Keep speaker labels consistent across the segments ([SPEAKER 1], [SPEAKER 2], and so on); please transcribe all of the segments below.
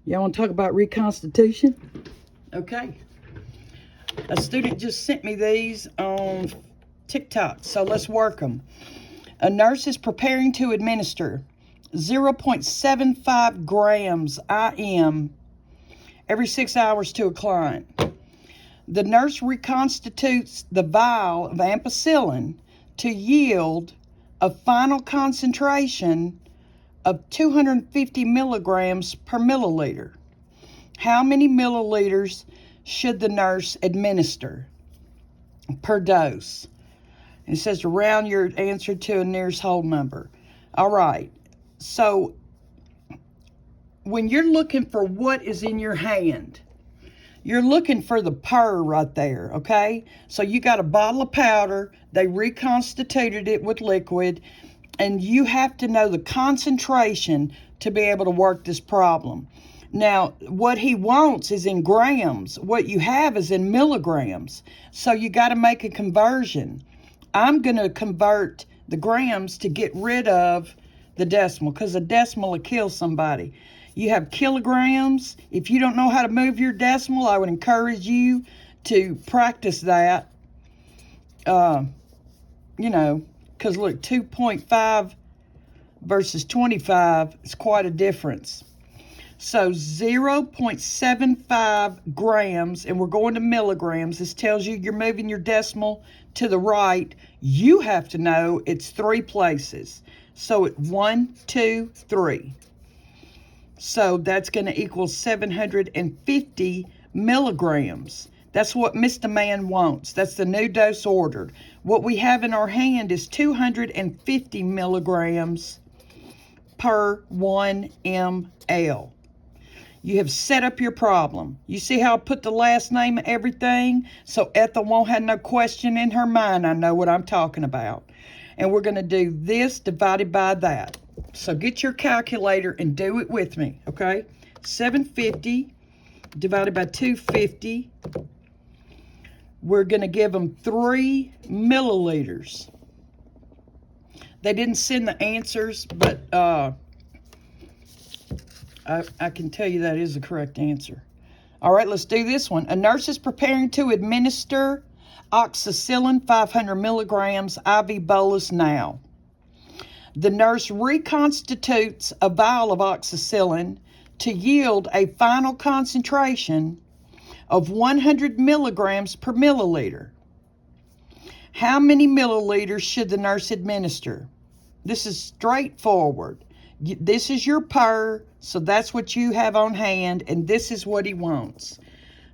[SPEAKER 1] Y'all want to talk about Reconstitution? Okay. A student just sent me these on TikTok, so let's work them. A nurse is preparing to administer 0.75 grams IM every 6 hours to a client. The nurse reconstitutes the vial of ampicillin to yield a final concentration of 250 milligrams per milliliter. How many milliliters should the nurse administer per dose? It says to round your answer to a nearest whole number. All right, so when you're looking for what is in your hand, you're looking for the per right there, okay? So you got a bottle of powder, they reconstituted it with liquid, and you have to know the concentration to be able to work this problem. Now, what he wants is in grams. What you have is in milligrams. So you got to make a conversion. I'm going to convert the grams to get rid of the decimal, because a decimal will kill somebody. You have kilograms. If you don't know how to move your decimal, I would encourage you to practice that. Because look, 2.5 versus 25 is quite a difference. So 0.75 grams, and we're going to milligrams. This tells you you're moving your decimal to the right. You have to know it's 3 places. So it's 1, 2, 3. So that's going to equal 750 milligrams. That's what Mr. Man wants. That's the new dose ordered. What we have in our hand is 250 milligrams per 1 ml. You have set up your problem. You see how I put the last name and everything? So Ethel won't have no question in her mind. I know what I'm talking about. And we're going to do this divided by that. So get your calculator and do it with me, okay? 750 divided by 250. We're going to give them 3 milliliters. They didn't send the answers, but I can tell you that is the correct answer. All right, let's do this one. A nurse is preparing to administer oxacillin 500 milligrams IV bolus now. The nurse reconstitutes a vial of oxacillin to yield a final concentration of 100 milligrams per milliliter. How many milliliters should the nurse administer? This is straightforward. This is your per, so that's what you have on hand, and this is what he wants.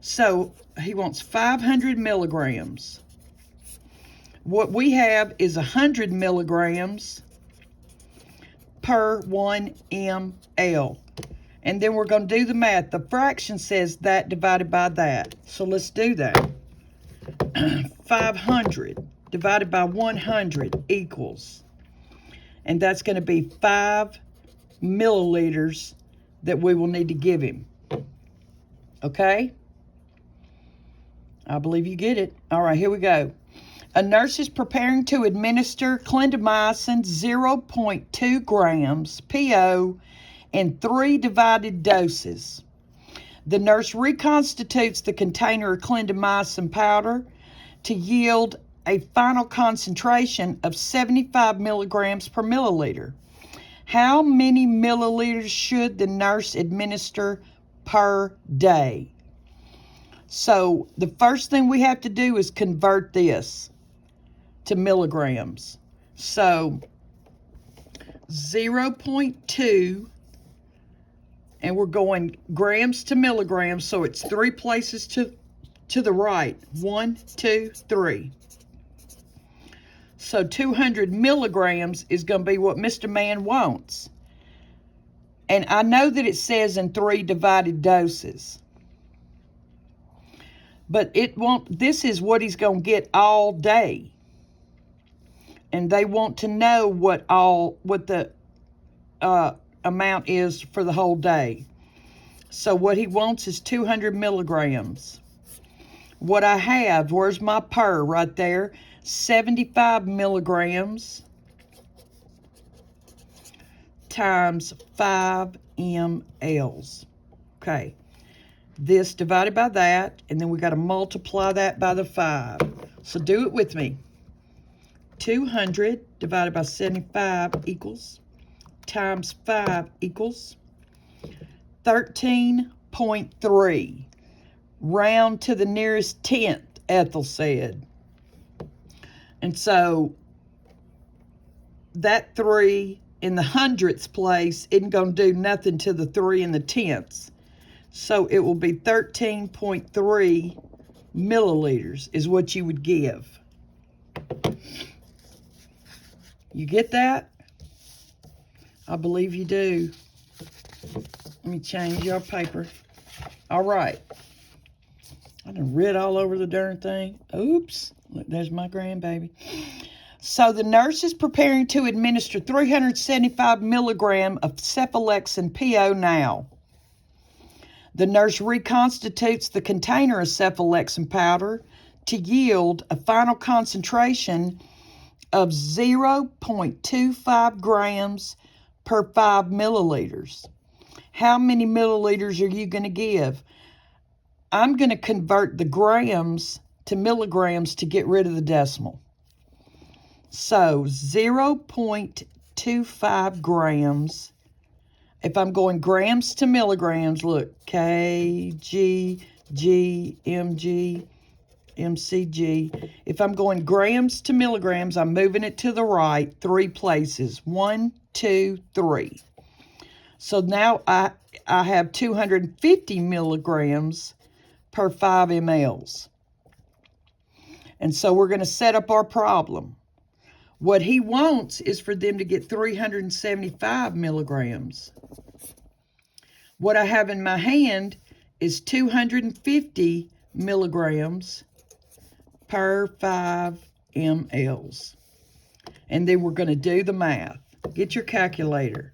[SPEAKER 1] So he wants 500 milligrams. What we have is 100 milligrams per 1 ml. And then we're going to do the math. The fraction says that divided by that. So let's do that. 500 divided by 100 equals, and that's going to be 5 milliliters that we will need to give him. Okay? I believe you get it. All right, here we go. A nurse is preparing to administer clindamycin 0.2 grams PO in 3 divided doses. The nurse reconstitutes the container of clindamycin powder to yield a final concentration of 75 milligrams per milliliter. How many milliliters should the nurse administer per day? So the first thing we have to do is convert this to milligrams. So 0.2, and we're going grams to milligrams, so it's 3 places to the right. 1, 2, 3. So 200 milligrams is going to be what Mr. Man wants. And I know that it says in 3 divided doses. But it won't, this is what he's going to get all day. And they want to know what the amount is for the whole day. So what he wants is 200 milligrams. What I have, where's my per right there? 75 milligrams times 5 mLs. Okay. This divided by that, and then we got to multiply that by the 5. So do it with me. 200 divided by 75 equals, times 5 equals 13.3. Round to the nearest tenth, Ethel said. And so that 3 in the hundredths place isn't going to do nothing to the 3 in the tenths. So it will be 13.3 milliliters is what you would give. You get that? I believe you do. Let me change your paper. All right. I done read all over the darn thing. Oops. Look, there's my grandbaby. So the nurse is preparing to administer 375 milligrams of cephalexin PO now. The nurse reconstitutes the container of cephalexin powder to yield a final concentration of 0.25 grams per 5 milliliters. How many milliliters are you going to give? I'm going to convert the grams to milligrams to get rid of the decimal. So 0.25 grams. If I'm going grams to milligrams, look, kg, g, mg, mcg. If I'm going grams to milligrams, I'm moving it to the right 3 places. 1, 2, 3. So now I have 250 milligrams per 5 mLs. And so we're going to set up our problem. What he wants is for them to get 375 milligrams. What I have in my hand is 250 milligrams per 5 mLs. And then we're going to do the math. Get your calculator.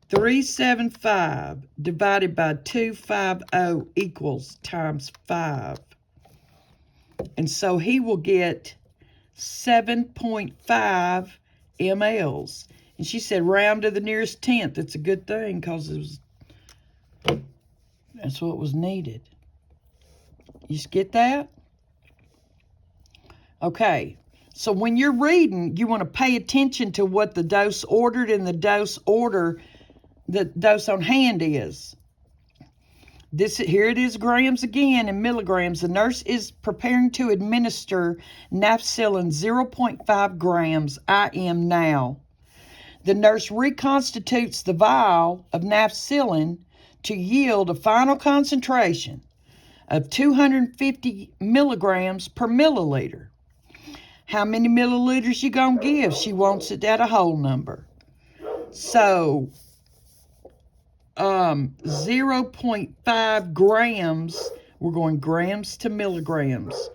[SPEAKER 1] 375 divided by 250 equals times 5. And so he will get 7.5 mLs. And she said round to the nearest tenth. It's a good thing because that's what was needed. You get that? Okay. So when you're reading, you want to pay attention to what the dose ordered and the dose on hand is. Here it is, grams again and milligrams. The nurse is preparing to administer nafcillin 0.5 grams IM now. The nurse reconstitutes the vial of nafcillin to yield a final concentration of 250 milligrams per milliliter. How many milliliters you gonna give? She wants it at a whole number. So 0.5 grams, we're going grams to milligrams.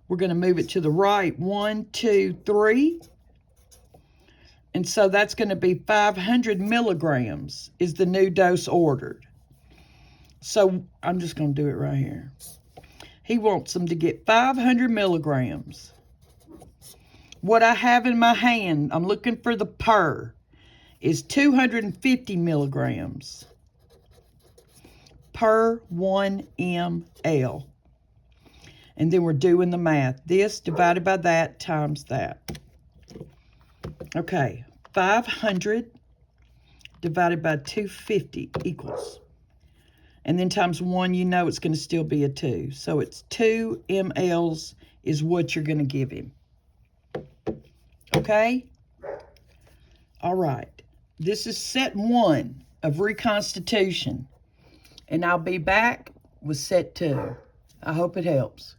[SPEAKER 1] We're going to move it to the right. 1, 2, 3. And so that's going to be 500 milligrams is the new dose ordered. So I'm just going to do it right here. He wants them to get 500 milligrams. What I have in my hand, I'm looking for the per, is 250 milligrams per 1 ml. And then we're doing the math. This divided by that times that. Okay, 500 divided by 250 equals. And then times 1, you know it's going to still be a 2. So it's 2 mLs is what you're going to give him. Okay? All right. This is set 1 of Reconstitution. And I'll be back with set 2. I hope it helps.